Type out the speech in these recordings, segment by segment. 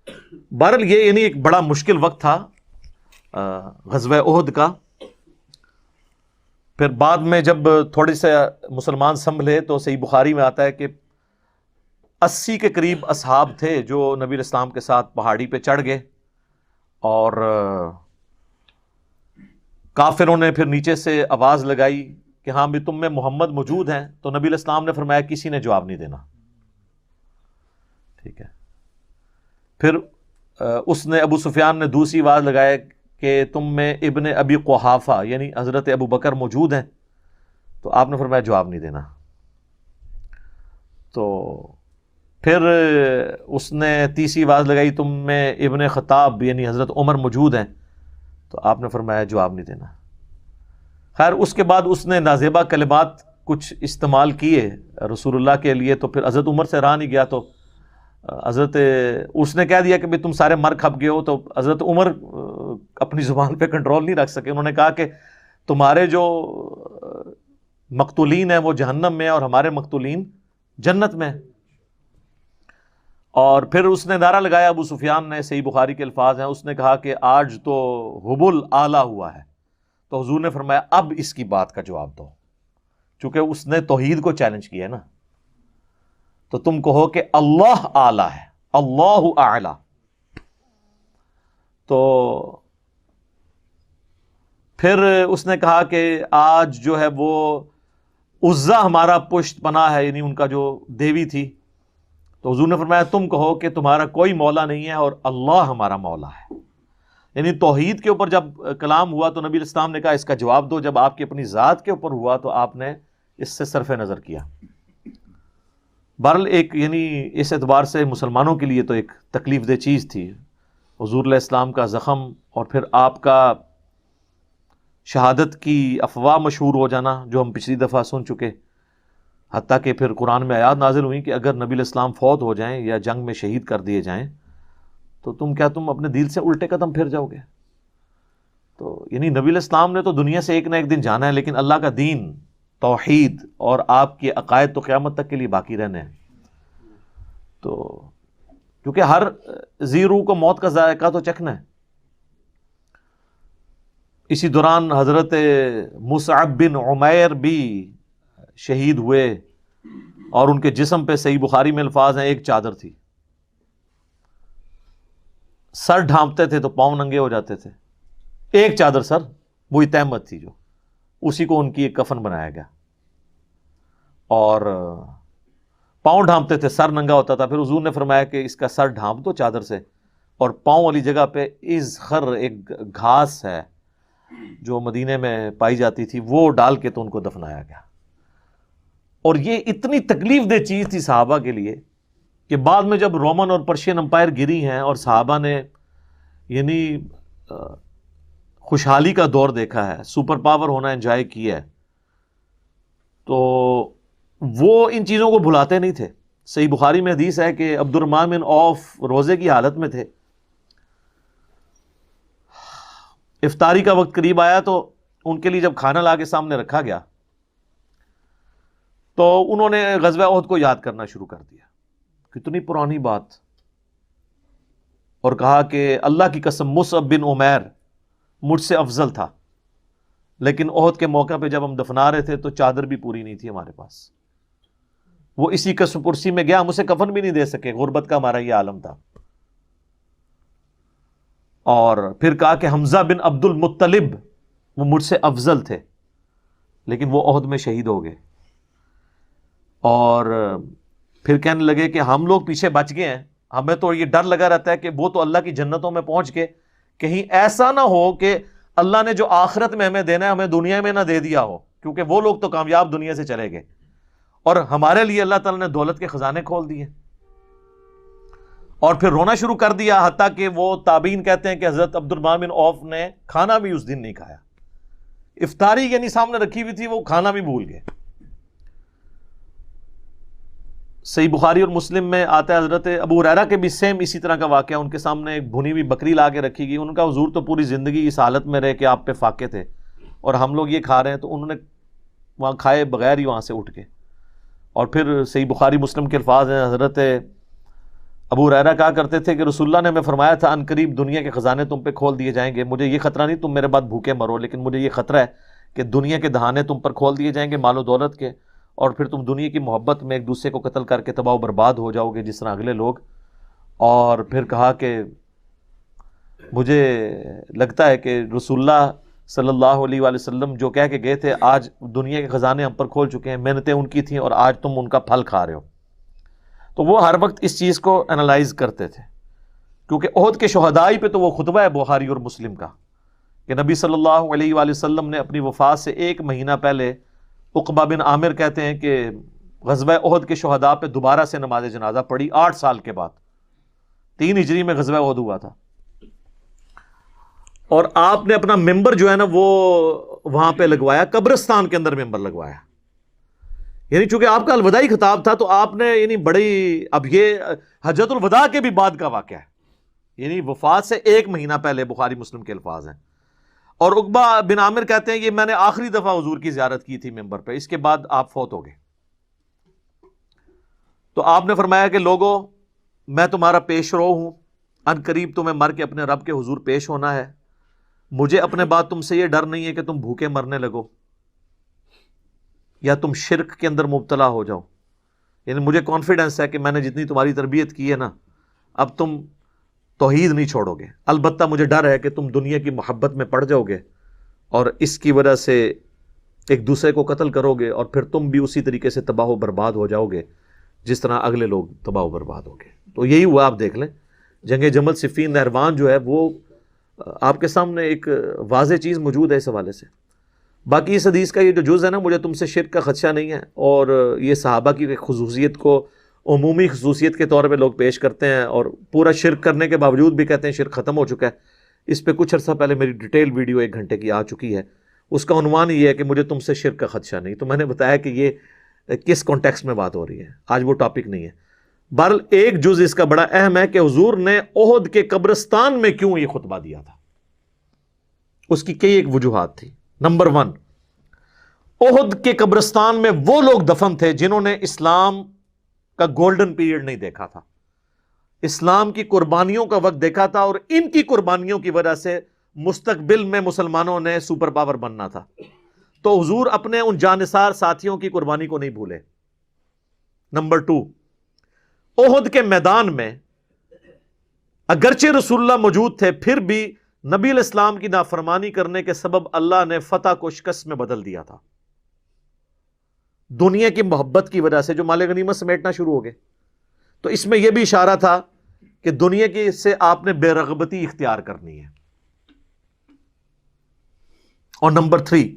بہرحال یہ یعنی ایک بڑا مشکل وقت تھا غزوہ احد کا. پھر بعد میں جب تھوڑے سے مسلمان سنبھلے تو صحیح بخاری میں آتا ہے کہ 80 کے قریب اصحاب تھے جو نبی علیہ السلام کے ساتھ پہاڑی پہ چڑھ گئے, اور کافروں نے پھر نیچے سے آواز لگائی کہ ہاں بھی تم میں محمد موجود ہیں, تو نبی علیہ السلام نے فرمایا کسی نے جواب نہیں دینا. ٹھیک ہے. پھر اس نے ابو سفیان نے دوسری آواز لگایا کہ تم میں ابن ابی قحافہ یعنی حضرت ابو بکر موجود ہیں, تو آپ نے فرمایا جواب نہیں دینا. تو پھر اس نے تیسری آواز لگائی تم میں ابن خطاب یعنی حضرت عمر موجود ہیں, تو آپ نے فرمایا جواب نہیں دینا. خیر اس کے بعد اس نے نازیبہ کلمات کچھ استعمال کیے رسول اللہ کے لیے, تو پھر حضرت عمر سے رہا نہیں گیا, تو حضرت اس نے کہہ دیا کہ تم سارے مر کھپ گئے ہو, تو حضرت عمر اپنی زبان پہ کنٹرول نہیں رکھ سکے. انہوں نے کہا کہ تمہارے جو مقتولین ہیں وہ جہنم میں اور ہمارے مقتولین جنت میں. اور پھر اس نے نعرہ لگایا, ابو سفیان نے, صحیح بخاری کے الفاظ ہیں, اس نے کہا کہ آج تو حبل اعلیٰ ہوا ہے. تو حضور نے فرمایا اب اس کی بات کا جواب دو, چونکہ اس نے توحید کو چیلنج کیا ہے نا, تو تم کہو کہ اللہ اعلیٰ ہے, اللہ اعلیٰ. تو پھر اس نے کہا کہ آج جو ہے وہ عزا ہمارا پشت پناہ ہے, یعنی ان کا جو دیوی تھی. تو حضور نے فرمایا تم کہو کہ تمہارا کوئی مولا نہیں ہے اور اللہ ہمارا مولا ہے. یعنی توحید کے اوپر جب کلام ہوا تو نبی علیہ السلام نے کہا اس کا جواب دو. جب آپ کی اپنی ذات کے اوپر ہوا تو آپ نے اس سے صرف نظر کیا. بہرحال ایک یعنی اس اعتبار سے مسلمانوں کے لیے تو ایک تکلیف دہ چیز تھی حضور علیہ السلام کا زخم, اور پھر آپ کا شہادت کی افواہ مشہور ہو جانا جو ہم پچھلی دفعہ سن چکے. حتیٰ کہ پھر قرآن میں آیات نازل ہوئی کہ اگر نبی علیہ السلام فوت ہو جائیں یا جنگ میں شہید کر دیے جائیں تو تم اپنے دل سے الٹے قدم پھر جاؤ گے. تو یعنی نبی علیہ السلام نے تو دنیا سے ایک نہ ایک دن جانا ہے, لیکن اللہ کا دین, توحید اور آپ کے عقائد تو قیامت تک کے لیے باقی رہنے ہیں. تو کیونکہ ہر ذی روح کو موت کا ذائقہ تو چکھنا ہے. اسی دوران حضرت مصعب بن عمیر بھی شہید ہوئے, اور ان کے جسم پہ صحیح بخاری میں الفاظ ہیں ایک چادر تھی. سر ڈھانپتے تھے تو پاؤں ننگے ہو جاتے تھے. ایک چادر سر, وہی تہمت تھی جو اسی کو ان کی ایک کفن بنایا گیا. اور پاؤں ڈھانپتے تھے, سر ننگا ہوتا تھا. پھر حضور نے فرمایا کہ اس کا سر ڈھانپ دو چادر سے, اور پاؤں والی جگہ پہ اذخر ایک گھاس ہے جو مدینے میں پائی جاتی تھی, وہ ڈال کے تو ان کو دفنایا گیا. اور یہ اتنی تکلیف دہ چیز تھی صحابہ کے لیے کہ بعد میں جب رومن اور پرشین امپائر گری ہیں اور صحابہ نے یعنی خوشحالی کا دور دیکھا ہے, سپر پاور ہونا انجوائے کیا ہے, تو وہ ان چیزوں کو بھلاتے نہیں تھے. صحیح بخاری میں حدیث ہے کہ عبد الرحمن بن عوف روزے کی حالت میں تھے, افطاری کا وقت قریب آیا تو ان کے لیے جب کھانا لا کے سامنے رکھا گیا تو انہوں نے غزوہ احد کو یاد کرنا شروع کر دیا. کتنی پرانی بات, اور کہا کہ اللہ کی قسم مصعب بن عمیر مجھ سے افضل تھا, لیکن احد کے موقع پہ جب ہم دفنا رہے تھے تو چادر بھی پوری نہیں تھی ہمارے پاس. وہ اسی قسم پرسی میں گیا, ہم اسے کفن بھی نہیں دے سکے, غربت کا ہمارا یہ عالم تھا. اور پھر کہا کہ حمزہ بن عبد المطلب وہ مجھ سے افضل تھے, لیکن وہ احد میں شہید ہو گئے. اور پھر کہنے لگے کہ ہم لوگ پیچھے بچ گئے ہیں, ہمیں تو یہ ڈر لگا رہتا ہے کہ وہ تو اللہ کی جنتوں میں پہنچ کے کہیں ایسا نہ ہو کہ اللہ نے جو آخرت میں ہمیں دینا ہے ہمیں دنیا میں نہ دے دیا ہو, کیونکہ وہ لوگ تو کامیاب دنیا سے چلے گئے اور ہمارے لیے اللہ تعالیٰ نے دولت کے خزانے کھول دیے. اور پھر رونا شروع کر دیا, حتیٰ کہ وہ تابعین کہتے ہیں کہ حضرت عبد الرحمن بن عوف نے کھانا بھی اس دن نہیں کھایا, افطاری یعنی سامنے رکھی ہوئی تھی, وہ کھانا بھی بھول گئے. صحیح بخاری اور مسلم میں آتا ہے حضرت ابو ہریرہ کے بھی سیم اسی طرح کا واقعہ, ان کے سامنے ایک بھنی ہوئی بکری لا کے رکھی گئی. ان کا حضور تو پوری زندگی اس حالت میں رہے کہ آپ پہ فاقے تھے اور ہم لوگ یہ کھا رہے ہیں, تو انہوں نے وہاں کھائے بغیر ہی وہاں سے اٹھ کے. اور پھر صحیح بخاری مسلم کے الفاظ ہیں, حضرت ابو ہریرہ کہا کرتے تھے کہ رسول اللہ نے ہمیں فرمایا تھا ان قریب دنیا کے خزانے تم پہ کھول دیے جائیں گے، مجھے یہ خطرہ نہیں تم میرے بعد بھوکے مرو، لیکن مجھے یہ خطرہ ہے کہ دنیا کے دہانے تم پر کھول دیے جائیں گے مال و دولت کے، اور پھر تم دنیا کی محبت میں ایک دوسرے کو قتل کر کے تباہ و برباد ہو جاؤ گے جس طرح اگلے لوگ۔ اور پھر کہا کہ مجھے لگتا ہے کہ رسول اللہ صلی اللہ علیہ وآلہ وسلم جو کہہ کے گئے تھے آج دنیا کے خزانے ہم پر کھول چکے ہیں، محنتیں ان کی تھیں اور آج تم ان کا پھل کھا رہے ہو۔ تو وہ ہر وقت اس چیز کو انالائز کرتے تھے، کیونکہ احد کے شہداء پہ تو وہ خطبہ ہے بخاری اور مسلم کا کہ نبی صلی اللہ علیہ وآلہ وسلم نے اپنی وفات سے 1 مہینہ پہلے، عقبہ بن عامر کہتے ہیں کہ غزوہ احد کے شہداء پہ دوبارہ سے نماز جنازہ پڑھی 8 سال کے بعد، 3 ہجری میں غزوہ احد ہوا تھا، اور آپ نے اپنا ممبر جو ہے نا وہ وہاں پہ لگوایا، قبرستان کے اندر ممبر لگوایا، یعنی چونکہ آپ کا الوداعی خطاب تھا تو آپ نے یعنی بڑی، اب یہ حجۃ الوداع کے بھی بعد کا واقعہ ہے، یعنی وفات سے 1 مہینہ پہلے، بخاری مسلم کے الفاظ ہیں۔ اور عقبہ بن عامر کہتے ہیں یہ میں نے آخری دفعہ حضور کی زیارت کی تھی ممبر پہ، اس کے بعد آپ فوت ہو گئے۔ تو آپ نے فرمایا کہ لوگوں میں تمہارا پیش رو ہوں، ان قریب تمہیں مر کے اپنے رب کے حضور پیش ہونا ہے، مجھے اپنے بعد تم سے یہ ڈر نہیں ہے کہ تم بھوکے مرنے لگو یا تم شرک کے اندر مبتلا ہو جاؤ، یعنی مجھے کانفیڈنس ہے کہ میں نے جتنی تمہاری تربیت کی ہے نا اب تم توحید نہیں چھوڑو گے، البتہ مجھے ڈر ہے کہ تم دنیا کی محبت میں پڑ جاؤ گے اور اس کی وجہ سے ایک دوسرے کو قتل کرو گے اور پھر تم بھی اسی طریقے سے تباہ و برباد ہو جاؤ گے جس طرح اگلے لوگ تباہ و برباد ہو گئے۔ تو یہی ہوا، آپ دیکھ لیں جنگ جمل صفین نہروان جو ہے وہ آپ کے سامنے ایک واضح چیز موجود ہے اس حوالے سے۔ باقی اس حدیث کا یہ جو جز ہے نا، مجھے تم سے شرک کا خدشہ نہیں ہے، اور یہ صحابہ کی ایک خصوصیت کو عمومی خصوصیت کے طور پہ لوگ پیش کرتے ہیں اور پورا شرک کرنے کے باوجود بھی کہتے ہیں شرک ختم ہو چکا ہے۔ اس پہ کچھ عرصہ پہلے میری ڈیٹیل ویڈیو 1 گھنٹے کی آ چکی ہے، اس کا عنوان یہ ہے کہ مجھے تم سے شرک کا خدشہ نہیں، تو میں نے بتایا کہ یہ کس کانٹیکسٹ میں بات ہو رہی ہے، آج وہ ٹاپک نہیں ہے۔ بہرحال ایک جز اس کا بڑا اہم ہے کہ حضور نے احد کے قبرستان میں کیوں یہ خطبہ دیا تھا، اس کی کئی ایک وجوہات تھی۔ نمبر 1، احد کے قبرستان میں وہ لوگ دفن تھے جنہوں نے اسلام کا گولڈن پیریڈ نہیں دیکھا تھا، اسلام کی قربانیوں کا وقت دیکھا تھا، اور ان کی قربانیوں کی وجہ سے مستقبل میں مسلمانوں نے سپر پاور بننا تھا۔ تو حضور اپنے ان جانثار ساتھیوں کی قربانی کو نہیں بھولے۔ نمبر 2، احد کے میدان میں اگرچہ رسول اللہ موجود تھے پھر بھی نبی علیہ السلام کی نافرمانی کرنے کے سبب اللہ نے فتح کو شکست میں بدل دیا تھا، دنیا کی محبت کی وجہ سے جو مال غنیمت سمیٹنا شروع ہو گئے۔ تو اس میں یہ بھی اشارہ تھا کہ دنیا کی سے آپ نے بے رغبتی اختیار کرنی ہے۔ اور نمبر 3،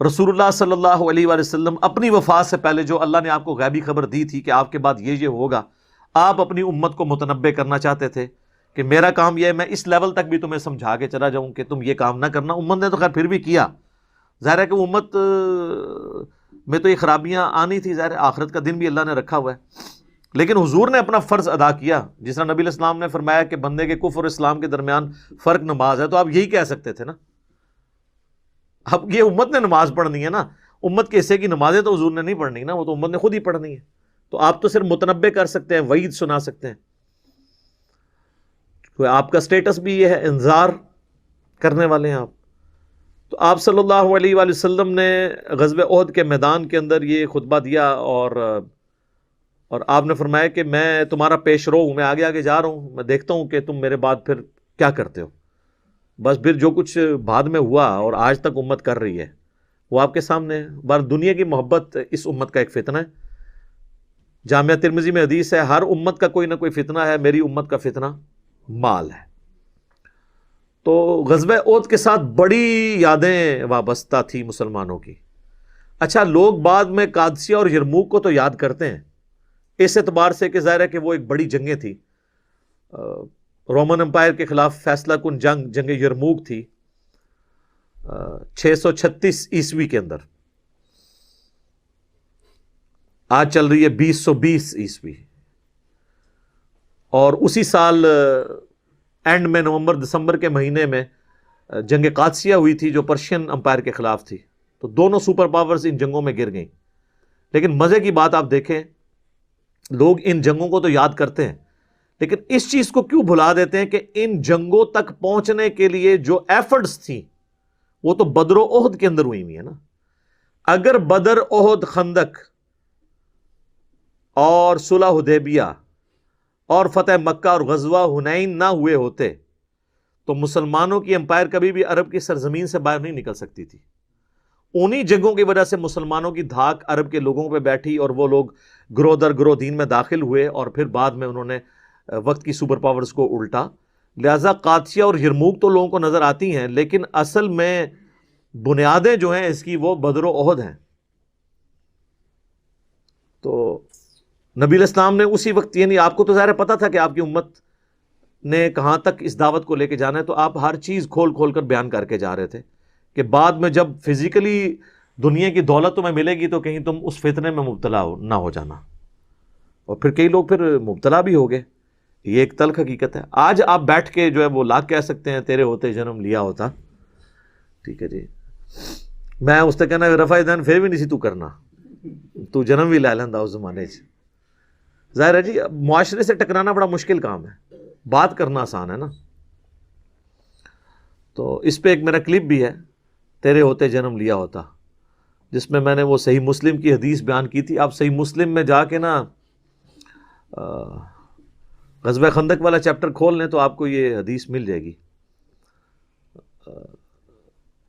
رسول اللہ صلی اللہ علیہ وآلہ وسلم اپنی وفات سے پہلے جو اللہ نے آپ کو غیبی خبر دی تھی کہ آپ کے بعد یہ ہوگا، آپ اپنی امت کو متنبع کرنا چاہتے تھے کہ میرا کام یہ ہے، میں اس لیول تک بھی تمہیں سمجھا کے چلا جاؤں کہ تم یہ کام نہ کرنا۔ امت نے تو خیر پھر بھی کیا، ظاہر ہے کہ وہ امت میں تو یہ خرابیاں آنی تھی، ظاہر ہے آخرت کا دن بھی اللہ نے رکھا ہوا ہے، لیکن حضور نے اپنا فرض ادا کیا۔ جس طرح نبی علیہ السلام نے فرمایا کہ بندے کے کفر اور اسلام کے درمیان فرق نماز ہے، تو آپ یہی کہہ سکتے تھے نا، اب یہ امت نے نماز پڑھنی ہے نا، امت کے حصے کی نمازیں تو حضور نے نہیں پڑھنی نا، وہ تو امت نے خود ہی پڑھنی ہے، تو آپ تو صرف متنبع کر سکتے ہیں، وعید سنا سکتے ہیں، آپ کا سٹیٹس بھی یہ ہے، انذار کرنے والے ہیں آپ۔ تو آپ صلی اللہ علیہ وآلہ وسلم نے غزوہ احد کے میدان کے اندر یہ خطبہ دیا، اور آپ نے فرمایا کہ میں تمہارا پیش رو ہوں، میں آگے آگے جا رہا ہوں، میں دیکھتا ہوں کہ تم میرے بعد پھر کیا کرتے ہو۔ بس پھر جو کچھ بعد میں ہوا اور آج تک امت کر رہی ہے وہ آپ کے سامنے ہے۔ بار دنیا کی محبت اس امت کا ایک فتنہ ہے، جامعہ ترمذی میں حدیث ہے، ہر امت کا کوئی نہ کوئی فتنہ ہے، میری امت کا فتنہ مال ہے۔ تو غزوہ احد کے ساتھ بڑی یادیں وابستہ تھی مسلمانوں کی۔ اچھا، لوگ بعد میں قادسیہ اور یرموک کو تو یاد کرتے ہیں اس اعتبار سے کہ ظاہر ہے کہ وہ ایک بڑی جنگیں تھی، رومن امپائر کے خلاف فیصلہ کن جنگ یرموک تھی 636 عیسوی کے اندر، آج چل رہی ہے 2020 عیسوی، اور اسی سال اینڈ میں نومبر دسمبر کے مہینے میں جنگ قادسیہ ہوئی تھی جو پرشین امپائر کے خلاف تھی۔ تو دونوں سپر پاورز ان جنگوں میں گر گئیں، لیکن مزے کی بات آپ دیکھیں، لوگ ان جنگوں کو تو یاد کرتے ہیں لیکن اس چیز کو کیوں بھلا دیتے ہیں کہ ان جنگوں تک پہنچنے کے لیے جو ایفرٹس تھیں وہ تو بدر و احد کے اندر ہوئی ہے نا. اگر بدر، احد، خندق اور صلح حدیبیہ اور فتح مکہ اور غزوہ حنین نہ ہوئے ہوتے تو مسلمانوں کی امپائر کبھی بھی عرب کی سرزمین سے باہر نہیں نکل سکتی تھی. انہی جنگوں کی وجہ سے مسلمانوں کی دھاک عرب کے لوگوں پہ بیٹھی اور وہ لوگ گروہ در گروہ دین میں داخل ہوئے اور پھر بعد میں انہوں نے وقت کی سپر پاورز کو الٹا. لہذا قادسیہ اور یرموک تو لوگوں کو نظر آتی ہیں، لیکن اصل میں بنیادیں جو ہیں اس کی وہ بدر و احد ہیں. تو نبی علیہ السلام نے اسی وقت، یعنی آپ کو تو ظاہر پتہ تھا کہ آپ کی امت نے کہاں تک اس دعوت کو لے کے جانا ہے، تو آپ ہر چیز کھول کھول کر بیان کر کے جا رہے تھے کہ بعد میں جب فزیکلی دنیا کی دولت تمہیں ملے گی تو کہیں تم اس فتنے میں مبتلا نہ ہو جانا. اور پھر کئی لوگ پھر مبتلا بھی ہو گئے. یہ ایک تلخ حقیقت ہے. آج آپ بیٹھ کے جو ہے وہ لاکھ کہہ سکتے ہیں تیرے ہوتے جنم لیا ہوتا. ٹھیک ہے جی، میں اس سے کہنا رفع دین پھر بھی نہیں سی تو کرنا، تو جنم بھی لے لینا اس زمانے سے. ظاہر ہے جی معاشرے سے ٹکرانا بڑا مشکل کام ہے، بات کرنا آسان ہے نا. تو اس پہ ایک میرا کلپ بھی ہے، تیرے ہوتے جنم لیا ہوتا، جس میں نے وہ صحیح مسلم کی حدیث بیان کی تھی. آپ صحیح مسلم میں جا کے نا غزوہ خندق والا چیپٹر کھول لیں تو آپ کو یہ حدیث مل جائے گی.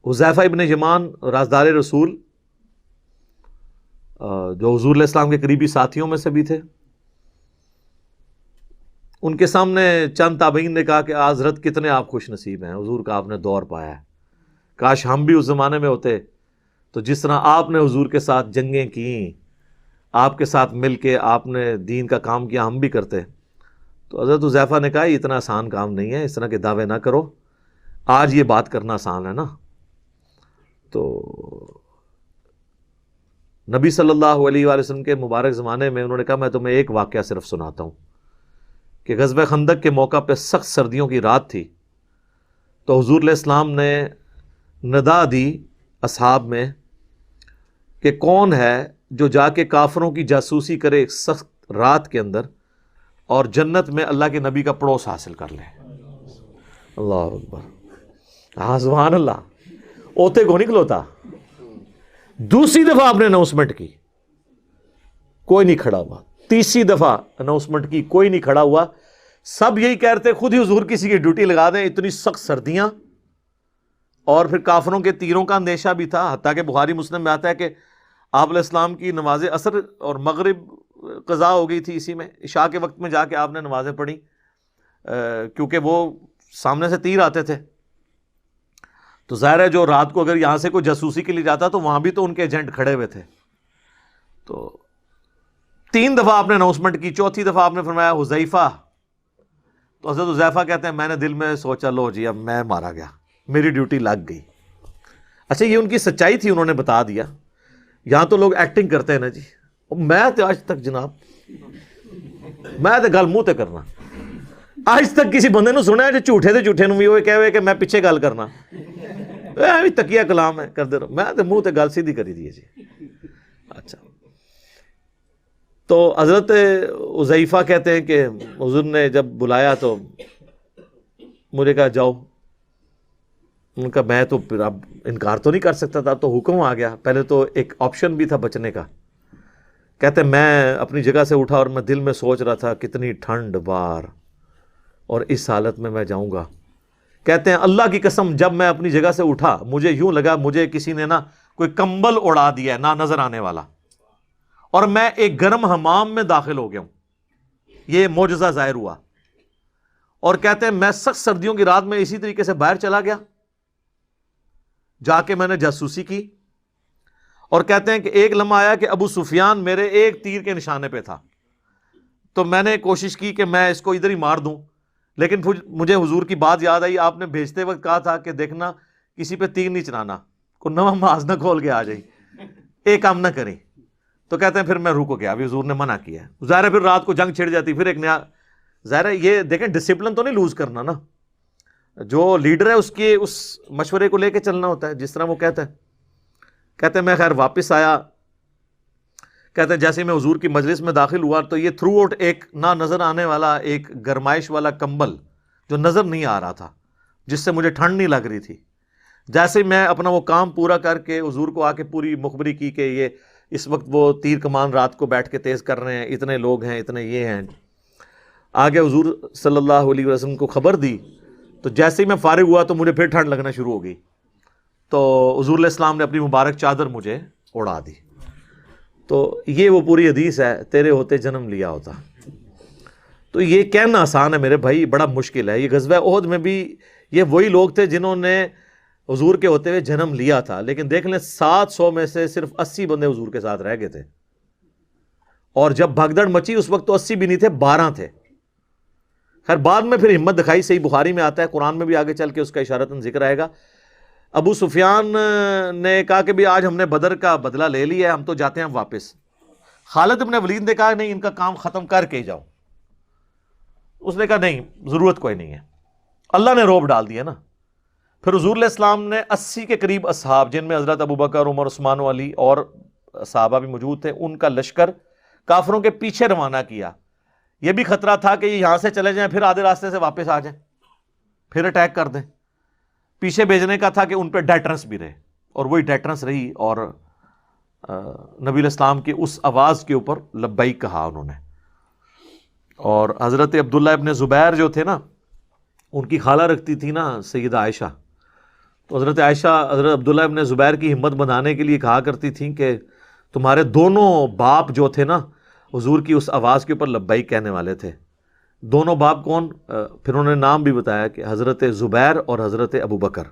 حذیفہ ابن یمان رازدار رسول، جو حضور علیہ السلام کے قریبی ساتھیوں میں سے بھی تھے، ان کے سامنے چند تابعین نے کہا کہ حضرت کتنے آپ خوش نصیب ہیں، حضور کا آپ نے دور پایا ہے، کاش ہم بھی اس زمانے میں ہوتے تو جس طرح آپ نے حضور کے ساتھ جنگیں کیں، آپ کے ساتھ مل کے آپ نے دین کا کام کیا، ہم بھی کرتے. تو حضرت حذیفہ نے کہا یہ اتنا آسان کام نہیں ہے، اس طرح کے دعوے نہ کرو، آج یہ بات کرنا آسان ہے نا. تو نبی صلی اللہ علیہ وآلہ وسلم کے مبارک زمانے میں انہوں نے کہا میں تمہیں ایک واقعہ صرف سناتا ہوں کہ غزوہ خندق کے موقع پہ سخت سردیوں کی رات تھی، تو حضور علیہ السلام نے ندا دی اصحاب میں کہ کون ہے جو جا کے کافروں کی جاسوسی کرے سخت رات کے اندر اور جنت میں اللہ کے نبی کا پڑوس حاصل کر لے. اللہ اکبر، ہاں سبحان اللہ. اوتے کو نکلوتا. دوسری دفعہ آپ نے اناؤنسمنٹ کی، کوئی نہیں کھڑا ہوا. تیسری دفعہ اناؤنسمنٹ کی، کوئی نہیں کھڑا ہوا. سب یہی کہہ رہے تھے خود ہی حضور کسی کی ڈیوٹی لگا دیں، اتنی سخت سردیاں، اور پھر کافروں کے تیروں کا اندیشہ بھی تھا. حتیٰ کہ بخاری مسلم میں آتا ہے کہ آپ علیہ السلام کی نماز عصر اور مغرب قضا ہو گئی تھی اسی میں، عشاء کے وقت میں جا کے آپ نے نمازیں پڑھی، کیونکہ وہ سامنے سے تیر آتے تھے. تو ظاہر ہے جو رات کو اگر یہاں سے کوئی جاسوسی کے لیے جاتا تو وہاں بھی تو ان کے ایجنٹ کھڑے ہوئے تھے. تو 3 دفعہ آپ نے اناؤنسمنٹ کی، چوتھی دفعہ آپ نے فرمایا حذیفہ. تو حضرت حذیفہ کہتے ہیں میں نے دل میں سوچا لو جی اب میں مارا گیا، میری ڈیوٹی لگ گئی. اچھا یہ ان کی سچائی تھی، انہوں نے بتا دیا. یہاں تو لوگ ایکٹنگ کرتے ہیں نا جی. میں تو آج تک جناب میں تو گل منہ تے کرنا، آج تک کسی بندے نو سنیا جو جھوٹے تے جھوٹے نو بھی وہ کہے ہوئے کہ میں پیچھے گل کرنا، تکیہ کلام ہے کر دے رہا، میں تو منہ تے گل سیدھی کری دی جی. اچھا تو حضرت حذیفہ کہتے ہیں کہ حضور نے جب بلایا تو مجھے کہا جاؤ. ان کا میں تو پھر اب انکار تو نہیں کر سکتا تھا، تو حکم آ گیا. پہلے تو ایک آپشن بھی تھا بچنے کا. کہتے ہیں میں اپنی جگہ سے اٹھا اور میں دل میں سوچ رہا تھا کتنی ٹھنڈ بار، اور اس حالت میں میں جاؤں گا. کہتے ہیں اللہ کی قسم جب میں اپنی جگہ سے اٹھا مجھے یوں لگا مجھے کسی نے نا کوئی کمبل اڑا دیا ہے نہ نظر آنے والا، اور میں ایک گرم حمام میں داخل ہو گیا ہوں. یہ معجزہ ظاہر ہوا. اور کہتے ہیں میں سخت سردیوں کی رات میں اسی طریقے سے باہر چلا گیا، جا کے میں نے جاسوسی کی. اور کہتے ہیں کہ ایک لمحہ آیا کہ ابو سفیان میرے ایک تیر کے نشانے پہ تھا، تو میں نے کوشش کی کہ میں اس کو ادھر ہی مار دوں، لیکن مجھے حضور کی بات یاد آئی. آپ نے بھیجتے وقت کہا تھا کہ دیکھنا کسی پہ تیر نہیں چلانا، کوئی نواں ماز نہ کھول کے آ جائے، ایک کام نہ کریں. تو کہتے ہیں پھر میں رک گیا، ابھی حضور نے منع کیا ہے. ظاہر ہے پھر رات کو جنگ چھڑ جاتی، پھر ایک نیا. ظاہر ہے یہ دیکھیں ڈسپلن تو نہیں لوز کرنا نا، جو لیڈر ہے اس کے اس مشورے کو لے کے چلنا ہوتا ہے جس طرح وہ کہتا ہے. کہتے ہیں میں خیر واپس آیا. کہتے ہیں جیسے میں حضور کی مجلس میں داخل ہوا تو یہ تھرو آؤٹ ایک نہ نظر آنے والا ایک گرمائش والا کمبل جو نظر نہیں آ رہا تھا، جس سے مجھے ٹھنڈ نہیں لگ رہی تھی، جیسے میں اپنا وہ کام پورا کر کے حضور کو آ کے پوری مخبری کی کہ یہ اس وقت وہ تیر کمان رات کو بیٹھ کے تیز کر رہے ہیں، اتنے لوگ ہیں، اتنے یہ ہیں، آگے حضور صلی اللہ علیہ وسلم کو خبر دی، تو جیسے ہی میں فارغ ہوا تو مجھے پھر ٹھنڈ لگنا شروع ہو گئی، تو حضور علیہ السلام نے اپنی مبارک چادر مجھے اڑا دی۔ تو یہ وہ پوری حدیث ہے، تیرے ہوتے جنم لیا ہوتا۔ تو یہ کہنا آسان ہے میرے بھائی، بڑا مشکل ہے۔ یہ غزوہ احد میں بھی یہ وہی لوگ تھے جنہوں نے حضور کے ہوتے ہوئے جنم لیا تھا، لیکن دیکھ لیں 700 میں سے صرف 80 بندے حضور کے ساتھ رہ گئے تھے، اور جب بھگدڑ مچی اس وقت تو 80 بھی نہیں تھے، 12 تھے۔ خیر بعد میں پھر ہمت دکھائی، صحیح بخاری میں آتا ہے، قرآن میں بھی آگے چل کے اس کا اشارتاً ذکر آئے گا۔ ابو سفیان نے کہا کہ بھی آج ہم نے بدر کا بدلہ لے لیا ہے، ہم تو جاتے ہیں واپس۔ خالد بن ولید نے کہا نہیں، ان کا کام ختم کر کے جاؤ۔ اس نے کہا نہیں، ضرورت کوئی نہیں ہے، اللہ نے روب ڈال دیا نا۔ پھر حضور علیہ السلام نے 80 کے قریب اصحاب، جن میں حضرت ابوبکر، عمر، عثمان و علی اور صحابہ بھی موجود تھے، ان کا لشکر کافروں کے پیچھے روانہ کیا۔ یہ بھی خطرہ تھا کہ یہ یہاں سے چلے جائیں پھر آدھے راستے سے واپس آ جائیں، پھر اٹیک کر دیں۔ پیچھے بھیجنے کا تھا کہ ان پہ ڈیٹرنس بھی رہے، اور وہی ڈیٹرنس رہی، اور نبی علیہ السلام کی اس آواز کے اوپر لبیک کہا انہوں نے۔ اور حضرت عبداللہ ابن زبیر جو تھے نا، ان کی خالہ رکھتی تھی نا سیدہ عائشہ، تو حضرت عائشہ حضرت عبداللہ ابن زبیر کی ہمت بندھانے کے لیے کہا کرتی تھیں کہ تمہارے دونوں باپ جو تھے نا حضور کی اس آواز کے اوپر لبیک کہنے والے تھے۔ دونوں باپ کون؟ پھر انہوں نے نام بھی بتایا کہ حضرت زبیر اور حضرت ابوبکر،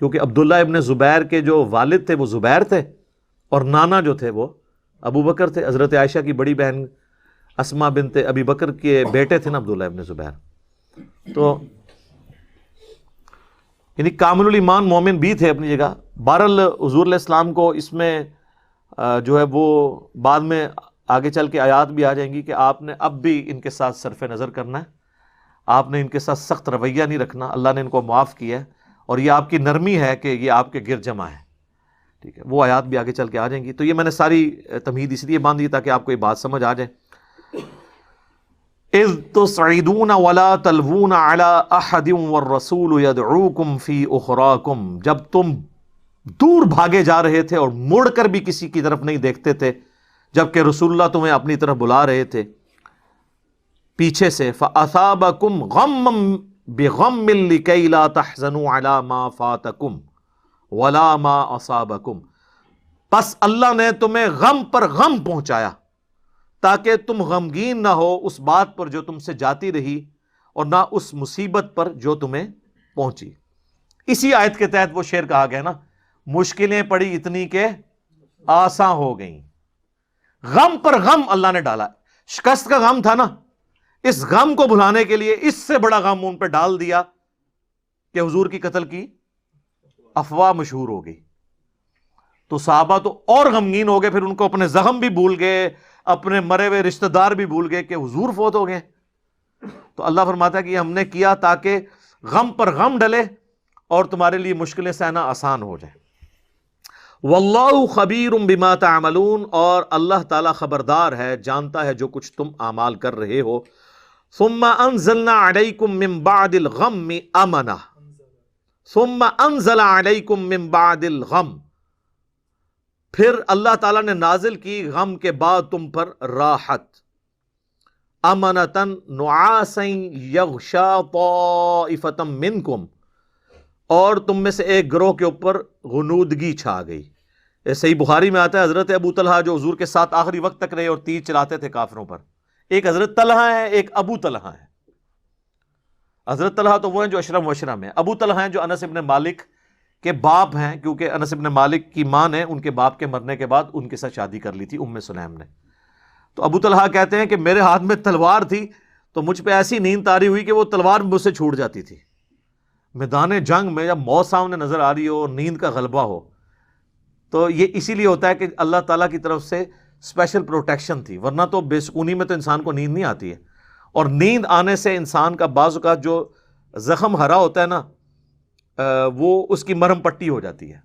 کیونکہ عبداللہ ابن زبیر کے جو والد تھے وہ زبیر تھے، اور نانا جو تھے وہ ابوبکر تھے۔ حضرت عائشہ کی بڑی بہن اسما بنت ابی بکر کے بیٹے تھے نا عبداللہ ابن زبیر، تو یعنی کامل الایمان مومن بھی تھے اپنی جگہ۔ بہرحال حضور علیہ السلام کو اس میں جو ہے وہ بعد میں آگے چل کے آیات بھی آ جائیں گی کہ آپ نے اب بھی ان کے ساتھ صرف نظر کرنا ہے، آپ نے ان کے ساتھ سخت رویہ نہیں رکھنا، اللہ نے ان کو معاف کیا ہے، اور یہ آپ کی نرمی ہے کہ یہ آپ کے گر جمع ہے، ٹھیک ہے۔ وہ آیات بھی آگے چل کے آ جائیں گی۔ تو یہ میں نے ساری تمہید اس لیے باندھی تاکہ آپ کو یہ بات سمجھ آ جائے۔ اذ تصعدون ولا تلوون على احد والرسول يدعوكم في اخراكم، جب تم دور بھاگے جا رہے تھے اور مڑ کر بھی کسی کی طرف نہیں دیکھتے تھے، جبکہ رسول اللہ تمہیں اپنی طرف بلا رہے تھے پیچھے سے۔ فَأَثَابَكُمْ غَمًّا بِغَمٍّ لِكَيْ لَا تَحْزَنُوا عَلَى مَا فَاتَكُمْ وَلَا مَا أَصَابَكُمْ، پس اللہ نے تمہیں غم پر غم پہنچایا تاکہ تم غمگین نہ ہو اس بات پر جو تم سے جاتی رہی، اور نہ اس مصیبت پر جو تمہیں پہنچی۔ اسی آیت کے تحت وہ شعر کہا گیا نا، مشکلیں پڑی اتنی کہ آساں ہو گئیں۔ غم پر غم اللہ نے ڈالا، شکست کا غم تھا نا، اس غم کو بھلانے کے لیے اس سے بڑا غم ان پہ ڈال دیا کہ حضور کی قتل کی افواہ مشہور ہو گئی۔ تو صحابہ تو اور غمگین ہو گئے، پھر ان کو اپنے زخم بھی بھول گئے، اپنے مرے ہوئے رشتہ دار بھی بھول گئے کہ حضور فوت ہو گئے۔ تو اللہ فرماتا ہے کہ ہم نے کیا تاکہ غم پر غم ڈلے اور تمہارے لیے مشکلیں سہنا آسان ہو جائے۔ واللہ خبیر بما تعملون، اور اللہ تعالیٰ خبردار ہے، جانتا ہے جو کچھ تم اعمال کر رہے ہو۔ ثم انزلنا علیکم من بعد الغم امنا، ثم انزل علیکم من بعد الغم، پھر اللہ تعالیٰ نے نازل کی غم کے بعد تم پر راحت۔ امنتن نعاسا یغشا طائفۃ منکم، اور تم میں سے ایک گروہ کے اوپر غنودگی چھا گئی۔ یہ صحیح بخاری میں آتا ہے، حضرت ابو طلحہ جو حضور کے ساتھ آخری وقت تک رہے اور تیر چلاتے تھے کافروں پر، ایک حضرت طلحہ ہے، ایک ابو طلحہ ہے۔ حضرت طلحہ تو وہ ہیں جو اشرم وشرم میں، ابو طلحہ ہیں جو انس ابن مالک کے باپ ہیں، کیونکہ انس ابن مالک کی ماں نے ان کے باپ کے مرنے کے بعد ان کے ساتھ شادی کر لی تھی، ام سلیم نے۔ تو ابو طلحہ کہتے ہیں کہ میرے ہاتھ میں تلوار تھی تو مجھ پہ ایسی نیند طاری ہوئی کہ وہ تلوار مجھ سے چھوٹ جاتی تھی۔ میدان جنگ میں جب موت سامنے نظر آ رہی ہو اور نیند کا غلبہ ہو، تو یہ اسی لیے ہوتا ہے کہ اللہ تعالیٰ کی طرف سے اسپیشل پروٹیکشن تھی، ورنہ تو بے سکونی میں تو انسان کو نیند نہیں آتی ہے، اور نیند آنے سے انسان کا بعض اوقات جو زخم ہرا ہوتا ہے نا، وہ اس کی مرہم پٹی ہو جاتی ہے۔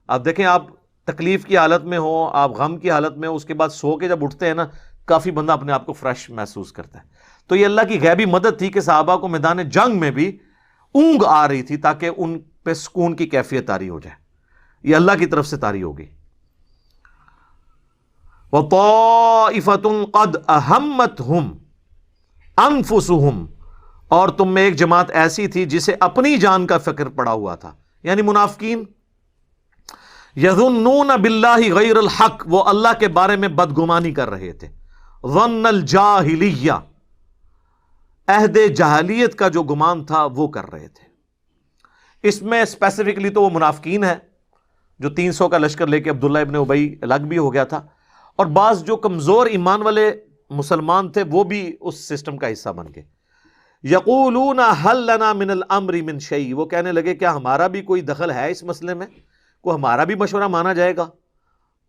آپ دیکھیں، آپ تکلیف کی حالت میں ہو، آپ غم کی حالت میں ہو، اس کے بعد سو کے جب اٹھتے ہیں نا، کافی بندہ اپنے آپ کو فریش محسوس کرتا ہے. تو یہ اللہ کی غیبی مدد تھی کہ صحابہ کو میدان جنگ میں بھی اونگ آ رہی تھی تاکہ ان پہ سکون کی کیفیت طاری ہو جائے. یہ اللہ کی طرف سے طاری ہوگی. وَطَائِفَةٌ قَدْ أَهَمَّتْهُمْ أَنفُسُهُمْ، اور تم میں ایک جماعت ایسی تھی جسے اپنی جان کا فکر پڑا ہوا تھا، یعنی منافقین. یظنون باللہ غیر الحق، وہ اللہ کے بارے میں بدگمانی کر رہے تھے. ظن الجاہلیہ، عہد جاہلیت کا جو گمان تھا وہ کر رہے تھے. اس میں اسپیسیفکلی تو وہ منافقین ہے جو 300 کا لشکر لے کے عبداللہ ابن ابی الگ بھی ہو گیا تھا، اور بعض جو کمزور ایمان والے مسلمان تھے وہ بھی اس سسٹم کا حصہ بن گئے. یقولون هل لنا من الامر من شیء، وہ کہنے لگے کیا ہمارا بھی کوئی دخل ہے اس مسئلے میں، کو ہمارا بھی مشورہ مانا جائے گا.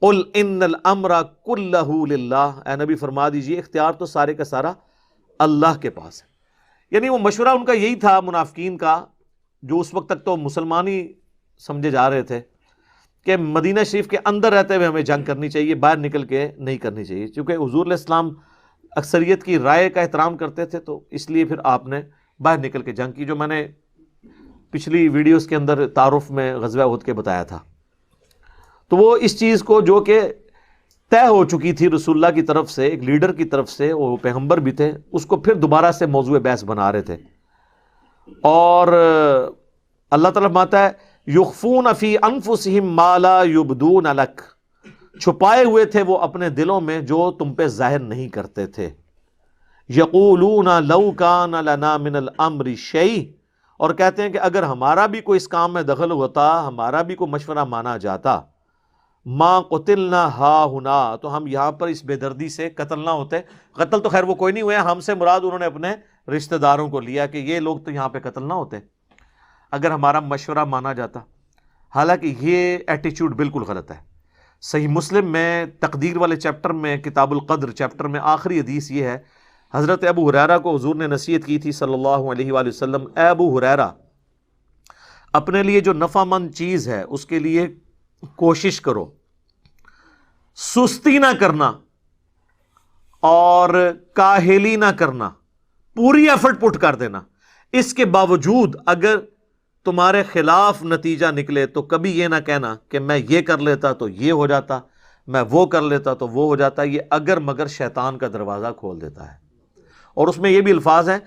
قل ان الامر کلہ للہ، اے نبی فرما دیجئے اختیار تو سارے کا سارا اللہ کے پاس ہے. یعنی وہ مشورہ ان کا یہی تھا منافقین کا، جو اس وقت تک تو مسلمان ہی سمجھے جا رہے تھے، کہ مدینہ شریف کے اندر رہتے ہوئے ہمیں جنگ کرنی چاہیے، باہر نکل کے نہیں کرنی چاہیے. چونکہ حضور علیہ السلام اکثریت کی رائے کا احترام کرتے تھے، تو اس لیے پھر آپ نے باہر نکل کے جنگ کی، جو میں نے پچھلی ویڈیوز کے اندر تعارف میں غزوہ احد کے بتایا تھا. تو وہ اس چیز کو جو کہ طے ہو چکی تھی رسول اللہ کی طرف سے، ایک لیڈر کی طرف سے، وہ پیغمبر بھی تھے، اس کو پھر دوبارہ سے موضوع بحث بنا رہے تھے. اور اللہ تعالیٰ فرماتا ہے یخفون فی انفسہم ما لا یبدون لک، چھپائے ہوئے تھے وہ اپنے دلوں میں جو تم پہ ظاہر نہیں کرتے تھے. یقولون لو کان لنا من الامر شیء، اور کہتے ہیں کہ اگر ہمارا بھی کوئی اس کام میں دخل ہوتا، ہمارا بھی کوئی مشورہ مانا جاتا، ما قتلنا ہا ہنا، تو ہم یہاں پر اس بے دردی سے قتل نہ ہوتے. قتل تو خیر وہ کوئی نہیں ہوئے، ہم سے مراد انہوں نے اپنے رشتہ داروں کو لیا کہ یہ لوگ تو یہاں پہ قتل نہ ہوتے اگر ہمارا مشورہ مانا جاتا. حالانکہ یہ ایٹیچیوڈ بالکل غلط ہے. صحیح مسلم میں تقدیر والے چیپٹر میں، کتاب القدر چیپٹر میں آخری حدیث یہ ہے، حضرت ابو ہریرہ کو حضور نے نصیحت کی تھی صلی اللہ علیہ وآلہ وسلم، اے ابو ہریرہ، اپنے لیے جو نفع مند چیز ہے اس کے لیے کوشش کرو، سستی نہ کرنا اور کاہلی نہ کرنا، پوری ایفرٹ پٹ کر دینا. اس کے باوجود اگر تمہارے خلاف نتیجہ نکلے تو کبھی یہ نہ کہنا کہ میں یہ کر لیتا تو یہ ہو جاتا، میں وہ کر لیتا تو وہ ہو جاتا. یہ اگر مگر شیطان کا دروازہ کھول دیتا ہے. اور اس میں یہ بھی الفاظ ہیں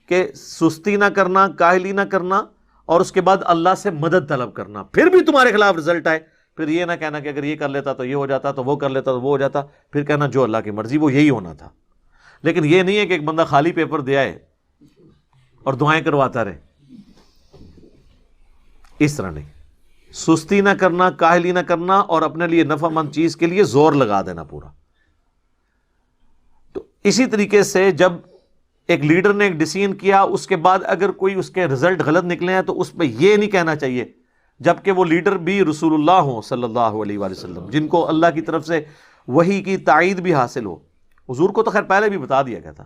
کہ سستی نہ کرنا، کاہلی نہ کرنا، اور اس کے بعد اللہ سے مدد طلب کرنا. پھر بھی تمہارے خلاف رزلٹ آئے، پھر یہ نہ کہنا کہ اگر یہ کر لیتا تو یہ ہو جاتا، تو وہ کر لیتا تو وہ ہو جاتا. پھر کہنا جو اللہ کی مرضی وہ یہی ہونا تھا. لیکن یہ نہیں ہے کہ ایک بندہ خالی پیپر دے آئے اور دعائیں کرواتا رہے. اس طرح نہیں. سستی نہ کرنا، کاہلی نہ کرنا، اور اپنے لیے نفع مند چیز کے لیے زور لگا دینا پورا. تو اسی طریقے سے جب ایک لیڈر نے ایک ڈیسیژن کیا، اس کے بعد اگر کوئی اس کے رزلٹ غلط نکلے ہیں تو اس پہ یہ نہیں کہنا چاہیے، جبکہ وہ لیڈر بھی رسول اللہ ہوں صلی اللہ علیہ وآلہ وسلم، جن کو اللہ کی طرف سے وحی کی تائید بھی حاصل ہو. حضور کو تو خیر پہلے بھی بتا دیا گیا تھا